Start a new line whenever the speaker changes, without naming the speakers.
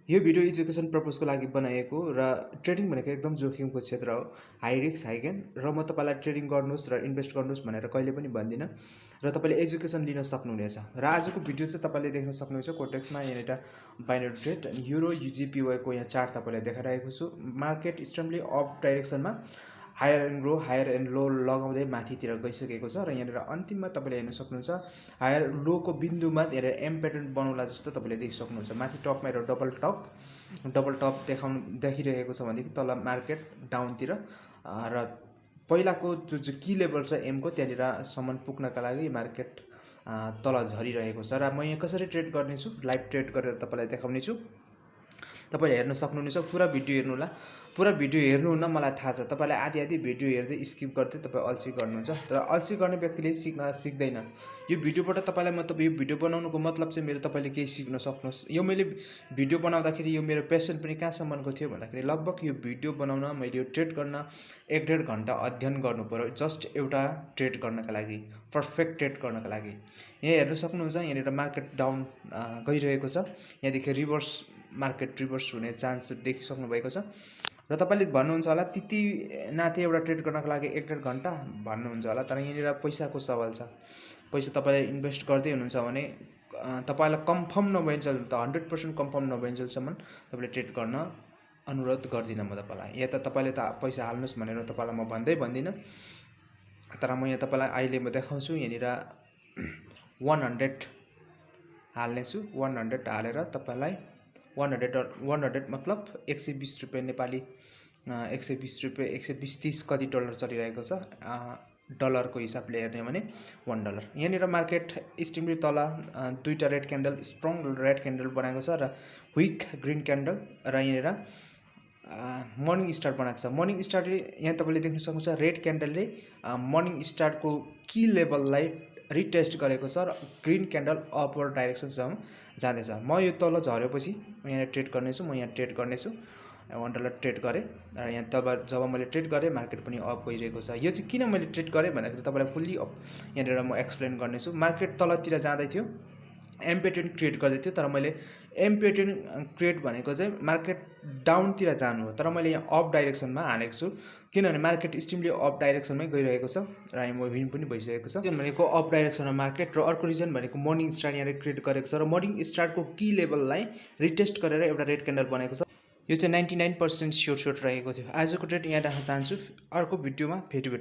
यो video education पर्पजको लागि बनाएको र ट्रेडिङ भनेको एकदम जोखिमको क्षेत्र हो। हाई रिस्क हाई गेन र म तपाईलाई ट्रेडिङ गर्नुस् र इन्भेस्ट गर्नुस् भनेर कहिले पनि भन्दिनँ र तपाईले एजुकेसन लिन सक्नुहुनेछ। र आजको भिडियो चाहिँ तपाईले देख्न सक्नुहुन्छ कोटेक्समा यहाँनिर बाइनरी ट्रेड युरो UGPY को यहाँ चार्ट तपाईलाई देखाइरहेको छु। मार्केट स्ट्रङली अफ डाइरेक्सनमा हायर एन्ड लो लगाउँदै माथितिर गइसकेको छ र यहाँनिर अन्तिममा तपाईले हेर्न सक्नुहुन्छ हायर लो को बिन्दुमा धेरै एम प्याटर्न बनाउला जस्तो तपाईले देखि सक्नुहुन्छ। माथि टपमा एउटा डबल टप देखिरहेको छ भनेदेखि तल मार्केट डाउनतिर र पहिलाको जो की लेभल छ एम को त्यहाँनिर सम्म पुग्नका लागि मार्केट तल झरिरहेको छ र म यहाँ कसरी ट्रेड गर्नेछु लाइभ ट्रेड गरेर तपाईलाई देखाउने छु। तपाईले हेर्न सक्नुहुनेछ। पुरा भिडियो हेर्नुहोला। पुरा भिडियो हेर्नुहुन्न मलाई थाहा छ। तपाईले आधी भिडियो हेर्दै स्किप गर्दै तपाई अल्छी गर्नुहुन्छ। तर अल्छी गर्ने व्यक्तिले सिक्दैन। यो भिडियोबाट तपाईलाई मतलब यो भिडियो बनाउनुको मतलब चाहिँ मेरो तपाईले केही सिक्न सक्नुहोस्। यो मैले भिडियो बनाउँदाखेरि यो मेरो पेसन पनि कहाँसम्मको थियो भन्दाखेरि लगभग यो भिडियो बनाउन मैले यो ट्रेड गर्न 1.5 घण्टा अध्ययन गर्नु पर्यो जस्ट एउटा ट्रेड गर्नका लागि, पर्फेक्ट ट्रेड गर्नका लागि। यहाँ हेर्न सक्नुहुन्छ यहाँनिर मार्केट डाउन गइरहेको छ। यहाँदेखि रिभर्स मार्केट रिभर्स हुने चान्स देखिसक्नु भएको छ र तपाईले भन्नुहुन्छ होला त्यति नाथे एउटा ट्रेड गर्नको लागि 1.5 घण्टा भन्नुहुन्छ होला। तर यहाँनिर पैसाको सवाल छ। पैसा तपाईले इन्भेस्ट गर्दै हुनुहुन्छ भने तपाईलाई कन्फर्म नभइन्जेल त 100% कन्फर्म नभइन्जेलसम्म तपाईले ट्रेड गर्न अनुरोध गर्दिन म तपाईलाई। या त तपाईले त पैसा हाल्नुस् भनेर तपाईलाई म भन्दिन। तर म यहाँ तपाईलाई अहिले म देखाउँछु यहाँनिर 100 हाल्ने छु। 100 हालेर तपाईलाई 100 मतलब 120 रुपैयाँ नेपाली 120 रुपैयाँ 120-30 कति डलर चलिरहेको छ डलरको हिसाबले हेर्ने भने $1। यहाँनिर मार्केट स्ट्रिमली तल दुईटा red candle strong red candle बनाएको छ र विक ग्रीन क्यान्डल र यहाँनिर मर्निङ स्टार बनाएको छ। मर्निङ स्टारले यहाँ तपाईले देख्न सक्नुहुन्छ रेड क्यान्डलले मर्निङ स्टारको की लेभललाई रिटेस्ट गरेको छ र ग्रीन क्यान्डल अपवर्ड डाइरेक्सनसम्म जाँदैछ। म यो तल झरेपछि म यहाँ ट्रेड गर्नेछु। म यहाँ ट्रेड गर्नेछु। $1 ट्रेड गरेँ र यहाँ जब मैले ट्रेड गरेँ मार्केट पनि अप गइरहेको छ। यो चाहिँ किन मैले ट्रेड गरेँ भन्दाखेरि तपाईलाई फुल्ली यहाँनिर म एक्सप्लेन गर्नेछु। मार्केट तलतिर जाँदै थियो, एम प्याटर्न क्रिएट गर्दै थियो। तर मैले एम प्याटर्न क्रिएट भनेको चाहिँ मार्केट डाउनतिर जानु हो। तर मैले यहाँ अप डाइरेक्सनमा हानेको छु किनभने मार्केट स्ट्रिमली अप डाइरेक्सनमै गइरहेको छ र यहाँ म विन पनि भइसकेको छ। रिजन भनेको अप डाइरेक्सनमा मार्केट र अर्को रिजन भनेको मर्निङ स्टार यहाँ क्रिएट गरेको छ र मर्निङ स्टारको की लेभललाई रिटेस्ट गरेर एउटा रेड क्यान्डल बनेको छ। यो चाहिँ 99% स्योर रहेको थियो। आजको ट्रेड यहाँ राख्न चाहन्छु। अर्को भिडियोमा भेटौँ।